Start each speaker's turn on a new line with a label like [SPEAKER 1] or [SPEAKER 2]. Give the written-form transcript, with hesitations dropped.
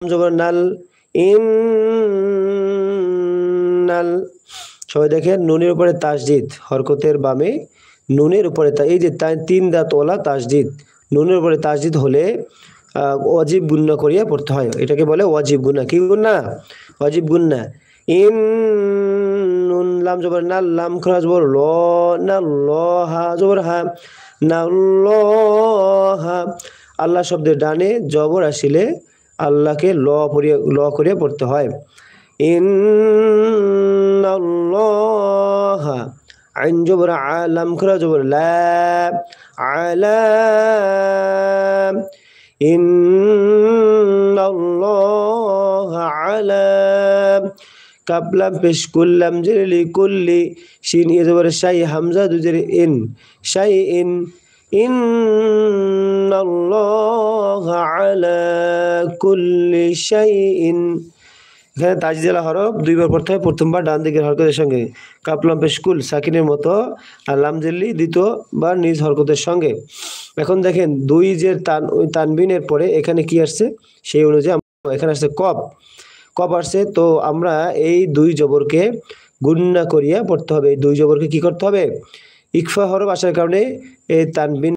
[SPEAKER 1] জবর নাল, ইন নাল। সবাই দেখেন নুনের উপরে তাসদিদ, হরকতের বামে নুনের উপরে এই যে তিন দাঁতওয়ালা তাসদিদ, নুনের উপরে তাসদিদ হলে ওয়াজিব গুন্না করিয়া পড়তে হয়, এটাকে বলে ওয়াজিব গুন্না। কি গুন্না? ওয়াজিব গুন্না। ইন নুন লাম জবর নাল, লাম খরা জবর ল, না ল, হা জবর হা, না ল হা। আল্লাহ শব্দের ডানে জবর আসিলে আল্লাহকে ল করিয়া পড়তে হয়। ইন্নাল্লাহা, আইন জবর আ, লাম খরা জবর লা, আলা। ইন্নাল্লাহা আলা। কাফ লাম পেশ কুল লাম জেরে কুল্লি, শিন ইয়ে জবর শাই, হামজা দুজের ইন, শাই ইন। ইন্নাল্লাহা আলা কুল্লি শাইইন। এখানে তাজদিলা হরফ দুইবার পড়তে হয়, প্রথমবার ডান দিকের হরকতের সঙ্গে কাফ লাম পেশ কুল সাকিনের মতো, আর লাম জেল্লি দ্বিতীয়বার নিজ হরকতের সঙ্গে। এখন দেখেন দুই যে তানবিনের পরে এখানে কি আসছে, সেই অনুযায়ী এখানে আসছে কফ, কফ আসছে। তো আমরা এই দুই জবরকে গুন্না করিয়া পড়তে হবে। এই দুই জবরকে কি করতে হবে? ইকফা হরফ আসার কারণে এই তানবিন